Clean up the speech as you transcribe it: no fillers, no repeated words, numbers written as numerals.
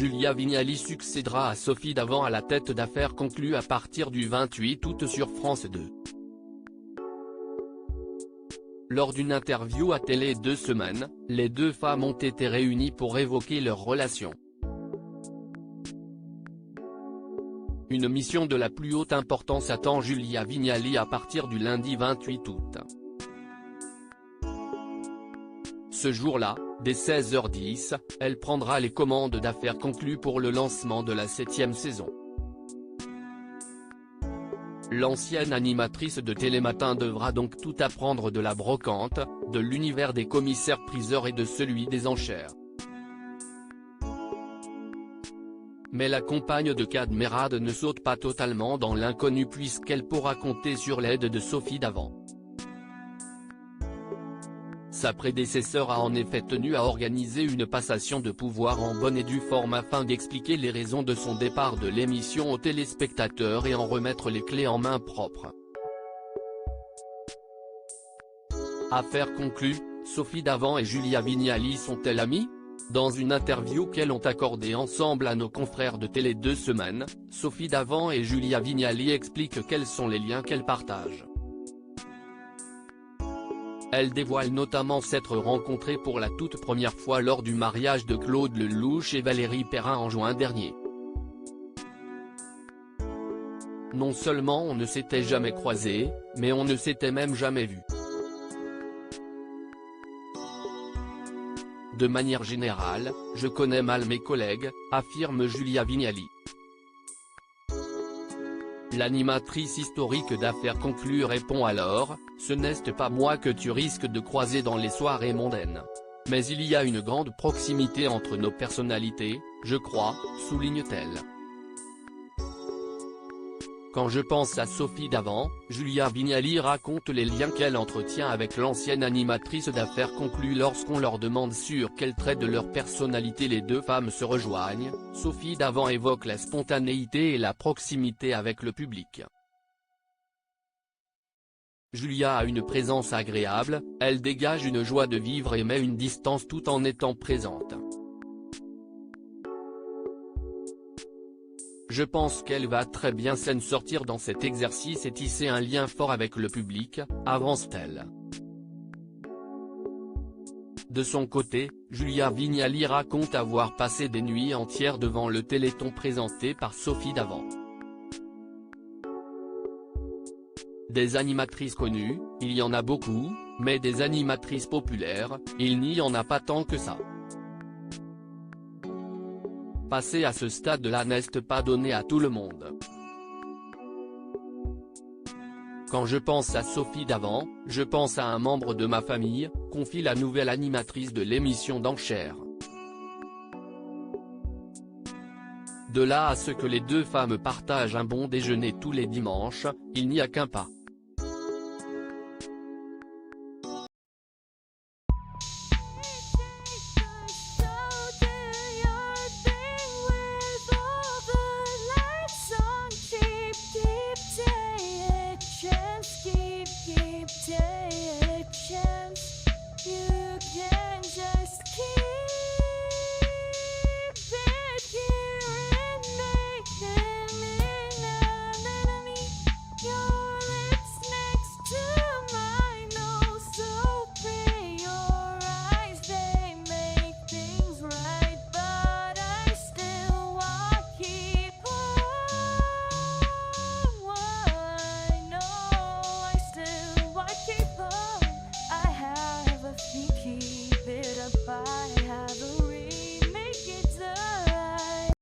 Julia Vignali succédera à Sophie Davant à la tête d'Affaires conclues à partir du 28 août sur France 2. Lors d'une interview à Télé 2 Semaines, les deux femmes ont été réunies pour évoquer leur relation. Une mission de la plus haute importance attend Julia Vignali à partir du lundi 28 août. Ce jour-là, dès 16h10, elle prendra les commandes d'Affaires conclues pour le lancement de la 7e saison. L'ancienne animatrice de Télématin devra donc tout apprendre de la brocante, de l'univers des commissaires-priseurs et de celui des enchères. Mais la compagne de Kad Merad ne saute pas totalement dans l'inconnu puisqu'elle pourra compter sur l'aide de Sophie Davant. Sa prédécesseur a en effet tenu à organiser une passation de pouvoir en bonne et due forme afin d'expliquer les raisons de son départ de l'émission aux téléspectateurs et en remettre les clés en main propres. Affaire conclue, Sophie Davant et Julia Vignali sont-elles amies ? Dans une interview qu'elles ont accordée ensemble à nos confrères de Télé 2 Semaines, Sophie Davant et Julia Vignali expliquent quels sont les liens qu'elles partagent. Elle dévoile notamment s'être rencontrée pour la toute première fois lors du mariage de Claude Lelouch et Valérie Perrin en juin dernier. Non seulement on ne s'était jamais croisés, mais on ne s'était même jamais vus. De manière générale, je connais mal mes collègues, affirme Julia Vignali. L'animatrice historique d'Affaires conclues répond alors, « Ce n'est pas moi que tu risques de croiser dans les soirées mondaines. Mais il y a une grande proximité entre nos personnalités, je crois », souligne-t-elle. Quand je pense à Sophie Davant, Julia Vignali raconte les liens qu'elle entretient avec l'ancienne animatrice d'Affaires conclues lorsqu'on leur demande sur quel trait de leur personnalité les deux femmes se rejoignent. Sophie Davant évoque la spontanéité et la proximité avec le public. Julia a une présence agréable, elle dégage une joie de vivre et met une distance tout en étant présente. Je pense qu'elle va très bien s'en sortir dans cet exercice et tisser un lien fort avec le public, avance-t-elle. De son côté, Julia Vignali raconte avoir passé des nuits entières devant le Téléthon présenté par Sophie Davant. Des animatrices connues, il y en a beaucoup, mais des animatrices populaires, il n'y en a pas tant que ça. Passer à ce stade-là n'est pas donné à tout le monde. Quand je pense à Sophie Davant, je pense à un membre de ma famille, confie la nouvelle animatrice de l'émission d'enchères. De là à ce que les deux femmes partagent un bon déjeuner tous les dimanches, il n'y a qu'un pas.